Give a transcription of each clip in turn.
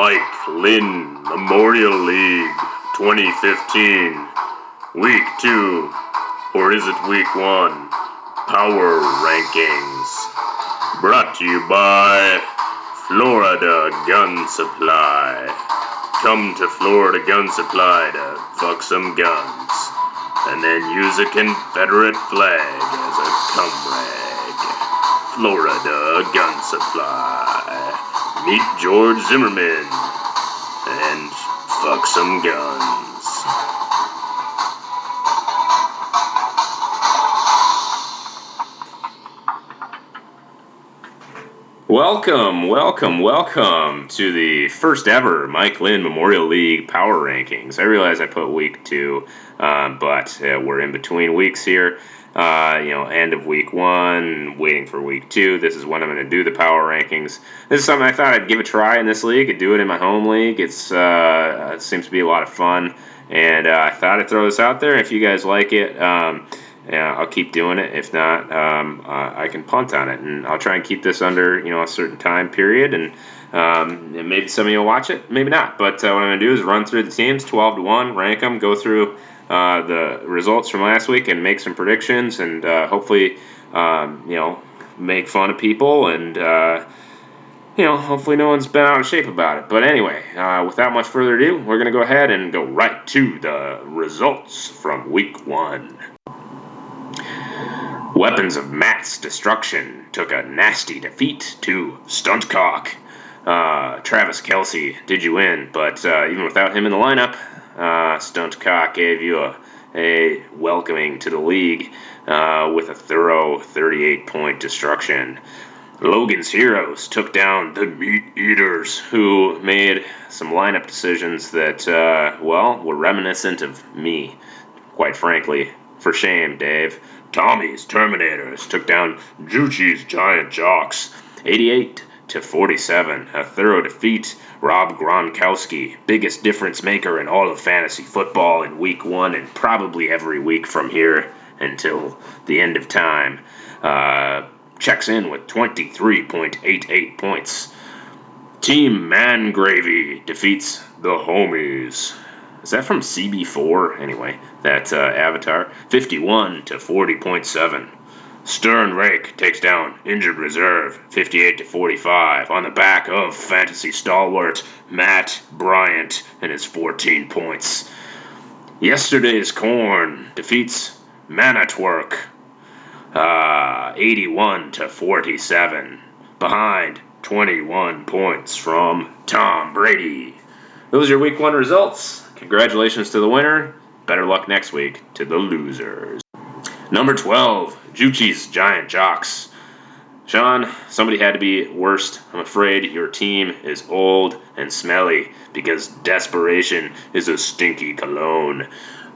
Mike, Lynn, Memorial League 2015, Week 2, or is it Week 1? Power Rankings. Brought to you by Florida Gun Supply. Come to Florida Gun Supply to fuck some guns, and then use a Confederate flag as a cum rag. Florida Gun Supply. Meet George Zimmerman and fuck some guns. Welcome to the first ever Mike Lynn Memorial League Power Rankings. I realize I put Week 2, but we're in between weeks here. End of Week 1, waiting for Week 2. This is when I'm going to do the Power Rankings. This is something I thought I'd give a try in this league. I'd do it in my home league. It seems to be a lot of fun, and I thought I'd throw this out there. If you guys like it, I'll keep doing it. If not, I can punt on it, and I'll try and keep this under a certain time period, and maybe some of you will watch it, maybe not. But what I'm going to do is run through the teams 12-1, rank them, go through the results from last week, and make some predictions, and hopefully, make fun of people, and hopefully no one's been out of shape about it. But anyway, without much further ado, we're going to go ahead and go right to the results from Week 1. Weapons of Matt's Destruction took a nasty defeat to Stuntcock. Travis Kelce did you in, but even without him in the lineup, Stuntcock gave you a welcoming to the league with a thorough 38-point destruction. Logan's Heroes took down the Meat Eaters, who made some lineup decisions that, were reminiscent of me, quite frankly. For shame, Dave. Tommy's Terminators took down Juchi's Giant Jocks, 88-47. A thorough defeat. Rob Gronkowski, biggest difference maker in all of fantasy football in Week 1 and probably every week from here until the end of time. Checks in with 23.88 points. Team Mangravy defeats the Homies. Is that from CB4? Anyway, that avatar. 51-40.7. Stern Rake takes down Injured Reserve, 58-45, on the back of fantasy stalwart Matt Bryant and his 14 points. Yesterday's Corn defeats Manatwork, 81-47, behind 21 points from Tom Brady. Those are your Week 1 results. Congratulations to the winner. Better luck next week to the losers. Number 12, Juchi's Giant Jocks. Sean, somebody had to be worst. I'm afraid your team is old and smelly because desperation is a stinky cologne.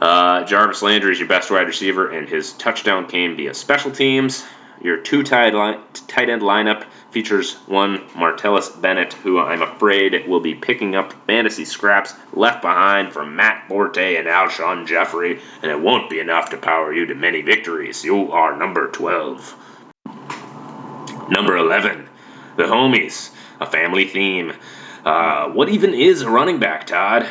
Jarvis Landry is your best wide receiver, and his touchdown came via special teams. Your two tight end lineup features one Martellus Bennett, who I'm afraid will be picking up fantasy scraps left behind from Matt Forte and Alshon Jeffrey, and it won't be enough to power you to many victories. You are number 12. Number 11, the Homies, a family theme. What even is a running back, Todd?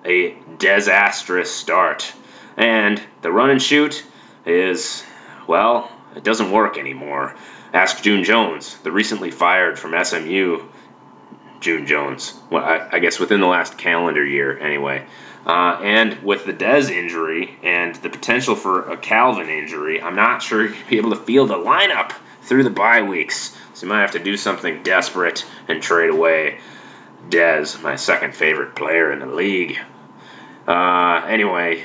A disastrous start. And the run and shoot is, it doesn't work anymore. Ask June Jones, the recently fired from SMU June Jones. Well, I guess within the last calendar year, anyway. And with the Dez injury and the potential for a Calvin injury, I'm not sure you'll be able to field a lineup through the bye weeks. So you might have to do something desperate and trade away Dez, my second favorite player in the league. Anyway,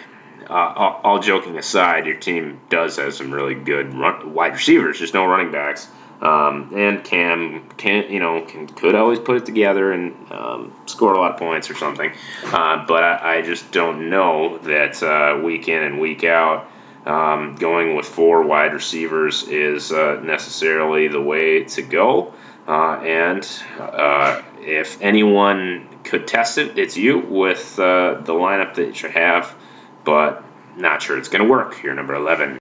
all joking aside, your team does have some really good wide receivers, just no running backs. And Cam could always put it together and score a lot of points or something. But I just don't know that week in and week out, going with 4 wide receivers is necessarily the way to go. And if anyone could test it, it's you with the lineup that you have. But not sure it's going to work. You're number 11.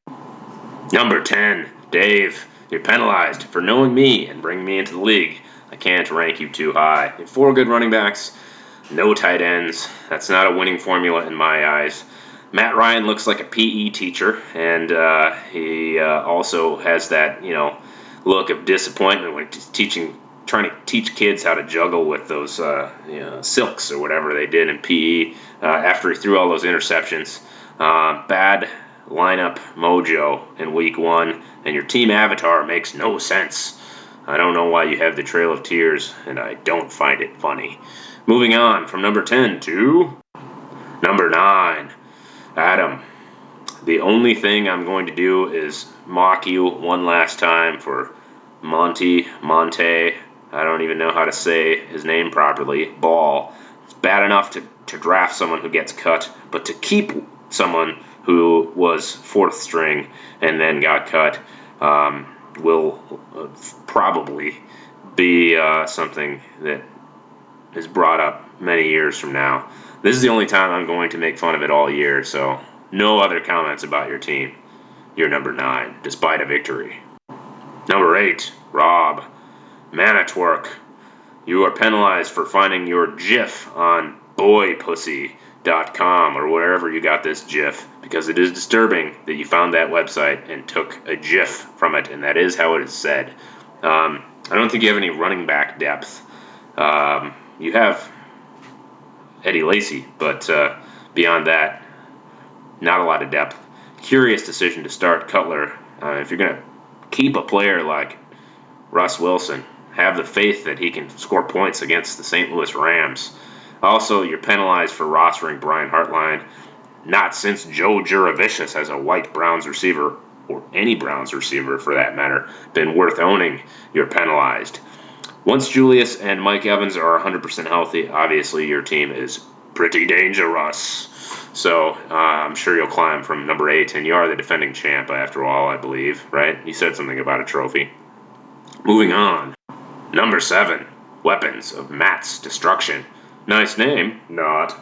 Number 10, Dave. You're penalized for knowing me and bringing me into the league. I can't rank you too high. You have 4 good running backs, no tight ends. That's not a winning formula in my eyes. Matt Ryan looks like a PE teacher, and he also has that, look of disappointment when he's trying to teach kids how to juggle with those silks or whatever they did in PE after he threw all those interceptions. Bad lineup mojo in week 1, and your team avatar makes no sense. I don't know why you have the Trail of Tears, and I don't find it funny. Moving on from number 10 to number 9. Adam, the only thing I'm going to do is mock you one last time for Monte, I don't even know how to say his name properly, Ball. It's bad enough to draft someone who gets cut, but to keep someone who was 4th string and then got cut will probably be something that is brought up many years from now. This is the only time I'm going to make fun of it all year, so no other comments about your team. You're number 9, despite a victory. Number 8, Rob. Manatwork. You are penalized for finding your GIF on boypussy.com or wherever you got this GIF, because it is disturbing that you found that website and took a GIF from it, and that is how it is said. I don't think you have any running back depth. You have Eddie Lacy, but beyond that, not a lot of depth. Curious decision to start Cutler. If you're going to keep a player like Russ Wilson, have the faith that he can score points against the St. Louis Rams. Also, you're penalized for rostering Brian Hartline. Not since Joe Juravicius has a white Browns receiver, or any Browns receiver for that matter, been worth owning. You're penalized. Once Julius and Mike Evans are 100% healthy, obviously your team is pretty dangerous. So I'm sure you'll climb from number 8, and you are the defending champ after all, I believe, right? You said something about a trophy. Moving on. Number 7, Weapons of Matt's Destruction. Nice name, not.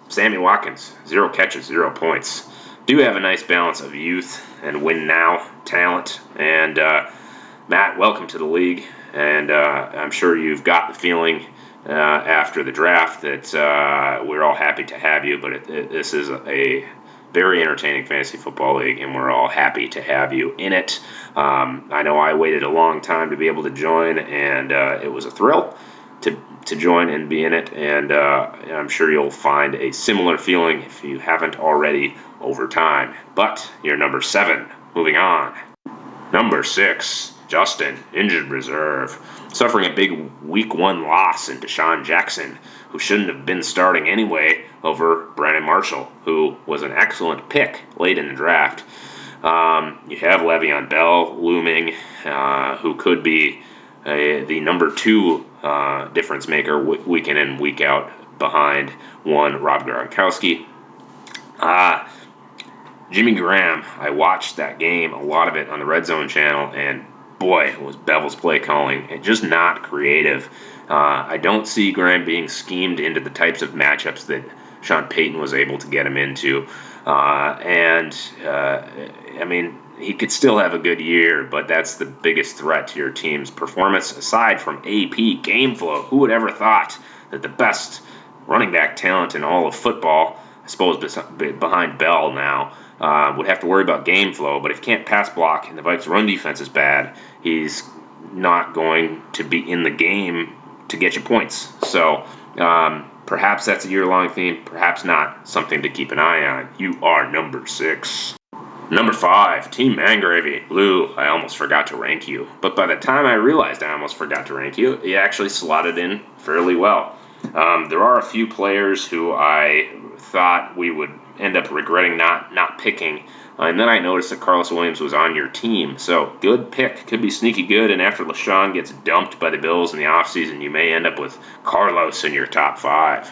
Sammy Watkins, 0 catches, 0 points. Do have a nice balance of youth and win now talent. And Matt, welcome to the league. And I'm sure you've got the feeling after the draft that we're all happy to have you. But this is a very entertaining fantasy football league, and we're all happy to have you in it. I know I waited a long time to be able to join, and it was a thrill to join and be in it, and I'm sure you'll find a similar feeling if you haven't already over time. But you're number 7. Moving on. Number 6, Justin, injured reserve, suffering a big week 1 loss in Deshaun Jackson, who shouldn't have been starting anyway, over Brandon Marshall, who was an excellent pick late in the draft. You have Le'Veon Bell looming, who could be the number 2 difference maker week in and week out behind one Rob Gronkowski. Jimmy Graham, I watched that game, a lot of it on the Red Zone channel, and boy, was Bevel's play calling and just not creative. I don't see Graham being schemed into the types of matchups that Sean Payton was able to get him into. He could still have a good year, but that's the biggest threat to your team's performance, aside from AP game flow. Who would ever thought that the best running back talent in all of football, I suppose behind Bell now, would have to worry about game flow? But if he can't pass block and the Vikes' run defense is bad, he's not going to be in the game to get you points. So perhaps that's a year-long theme, perhaps not. Something to keep an eye on. You are number 6. Number 5, Team Mangravy. Lou, I almost forgot to rank you. But by the time I realized I almost forgot to rank you, you actually slotted in fairly well. There are a few players who I thought we would end up regretting not picking. And then I noticed that Carlos Williams was on your team. So good pick. Could be sneaky good. And after LaShawn gets dumped by the Bills in the offseason, you may end up with Carlos in your top 5.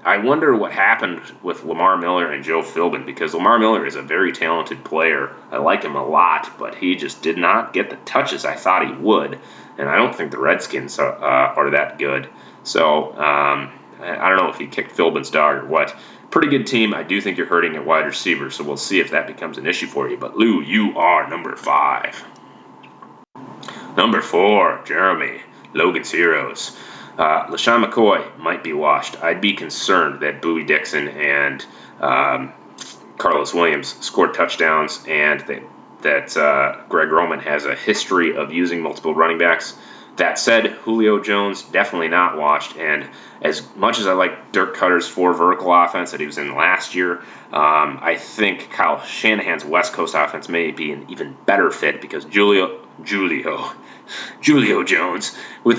I wonder what happened with Lamar Miller and Joe Philbin, because Lamar Miller is a very talented player. I like him a lot, but he just did not get the touches I thought he would, and I don't think the Redskins are that good. So I don't know if he kicked Philbin's dog or what. Pretty good team. I do think you're hurting at wide receiver, so we'll see if that becomes an issue for you. But Lou, you are number 5. Number 4, Jeremy, Logan's Heroes. LaShawn McCoy might be washed. I'd be concerned that Bowie Dixon and Carlos Williams scored touchdowns, and that Greg Roman has a history of using multiple running backs. That said, Julio Jones definitely not washed, and as much as I like Dirk Cutter's 4 vertical offense that he was in last year, I think Kyle Shanahan's West Coast offense may be an even better fit because Julio Jones with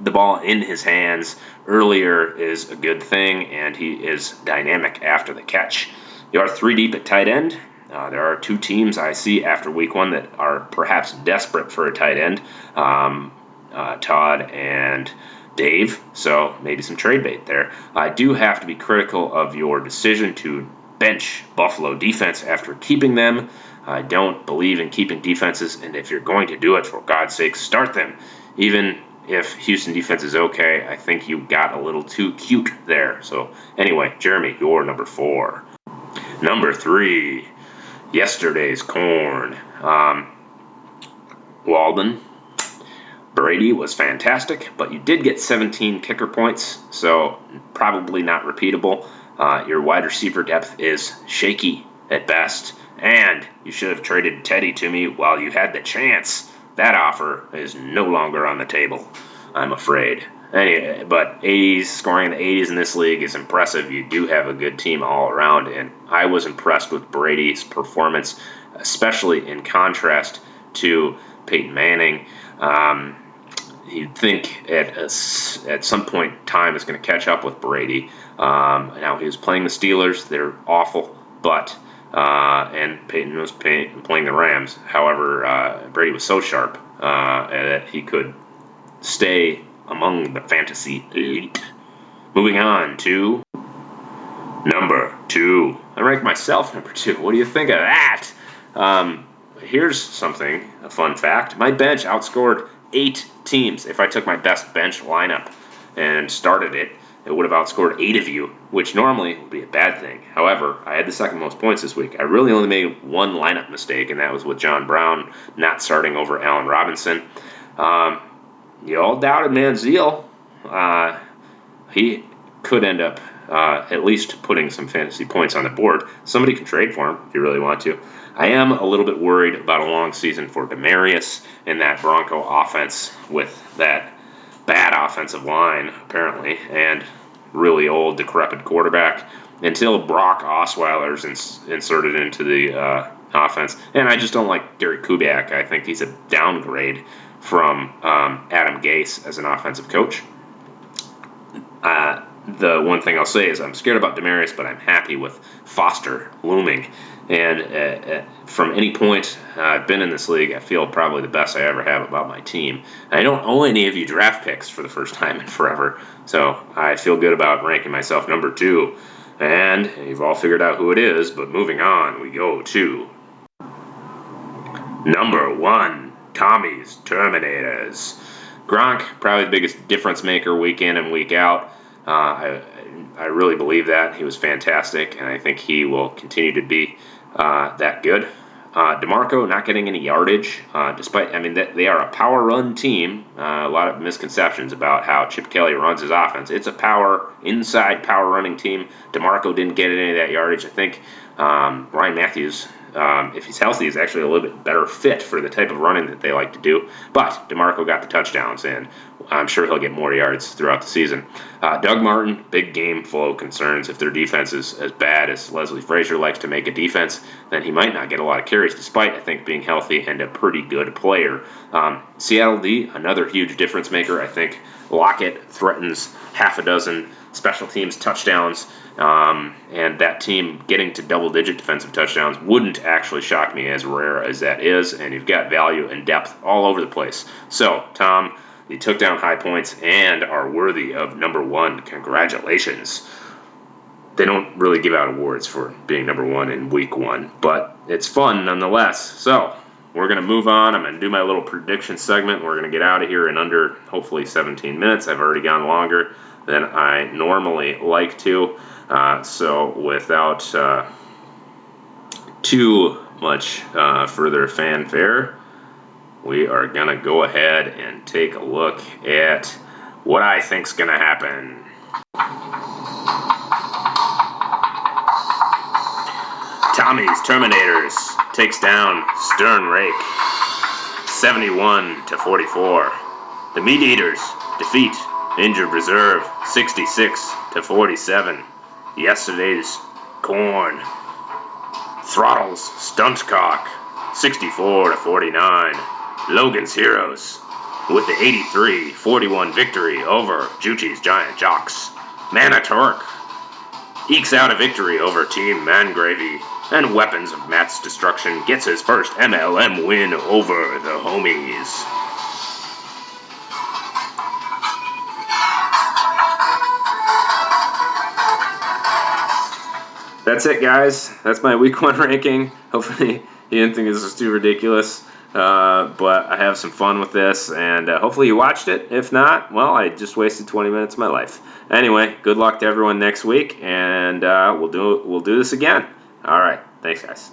the ball in his hands earlier is a good thing, and he is dynamic after the catch. You are 3 deep at tight end. There are 2 teams I see after week 1 that are perhaps desperate for a tight end, Todd and Dave, so maybe some trade bait there. I do have to be critical of your decision to bench Buffalo defense after keeping them. I don't believe in keeping defenses, and if you're going to do it, for God's sake, start them. Even if Houston defense is okay, I think you got a little too cute there. So anyway, Jeremy, you're number 4. Number 3, yesterday's corn. Walden. Brady was fantastic, but you did get 17 kicker points, so probably not repeatable. Your wide receiver depth is shaky at best, and you should have traded Teddy to me while you had the chance. That offer is no longer on the table, I'm afraid. Anyway, but 80s, scoring in the 80s in this league is impressive. You do have a good team all around, and I was impressed with Brady's performance, especially in contrast to Peyton Manning. You'd think at some point time is going to catch up with Brady. Now he was playing the Steelers; they're awful, but and Peyton was playing the Rams. However, Brady was so sharp that he could stay among the fantasy 8. Moving on to number 2. I ranked myself number 2. What do you think of that? Here's something, a fun fact. My bench outscored 8 teams. If I took my best bench lineup and started it, it would have outscored 8 of you, which normally would be a bad thing. However, I had the second most points this week. I really only made one lineup mistake, and that was with John Brown not starting over Allen Robinson. You all doubted Manziel. He could end up at least putting some fantasy points on the board. Somebody can trade for him if you really want to. I am a little bit worried about a long season for Demarius in that Bronco offense with that bad offensive line, apparently, and really old, decrepit quarterback until Brock Osweiler's inserted into the offense. And I just don't like Derek Kubiak. I think he's a downgrade from Adam Gase as an offensive coach. The one thing I'll say is I'm scared about Demarius, but I'm happy with Foster looming. And from any point I've been in this league, I feel probably the best I ever have about my team. I don't owe any of you draft picks for the first time in forever, so I feel good about ranking myself number 2. And you've all figured out who it is, but moving on, we go to number 1, Tommy's Terminators. Gronk, probably the biggest difference maker week in and week out. I really believe that. He was fantastic, and I think he will continue to be that good. DeMarco not getting any yardage, despite, they are a power run team. A lot of misconceptions about how Chip Kelly runs his offense. It's a inside power running team. DeMarco didn't get any of that yardage. I think Ryan Matthews, if he's healthy, is actually a little bit better fit for the type of running that they like to do. But DeMarco got the touchdowns, and I'm sure he'll get more yards throughout the season. Doug Martin, big game flow concerns. If their defense is as bad as Leslie Frazier likes to make a defense, then he might not get a lot of carries, despite, I think, being healthy and a pretty good player. Seattle D, another huge difference maker. I think Lockett threatens half a dozen special teams touchdowns, and that team getting to double-digit defensive touchdowns wouldn't actually shock me, as rare as that is, and you've got value and depth all over the place. So, Tom, you took down high points and are worthy of number 1. Congratulations. They don't really give out awards for being number 1 in week 1, but it's fun nonetheless. So, we're going to move on. I'm going to do my little prediction segment. We're going to get out of here in under, hopefully, 17 minutes. I've already gone longer than I normally like to. So without too much further fanfare, we are going to go ahead and take a look at what I think's going to happen. Tommy's Terminators takes down Stern Rake 71-44. The Meat Eaters defeat Injured Reserve 66-47. Yesterday's Corn throttles Stuntcock 64-49. Logan's Heroes with the 83-41 victory over Juchi's Giant Jocks. Mana Turk ekes out a victory over Team Mangravy, and Weapons of Matt's Destruction gets his first MLM win over the homies. That's it, guys. That's my week 1 ranking. Hopefully you didn't think this was too ridiculous, but I have some fun with this, and hopefully you watched it. If not, well, I just wasted 20 minutes of my life. Anyway, good luck to everyone next week, and we'll do this again. All right, thanks, guys.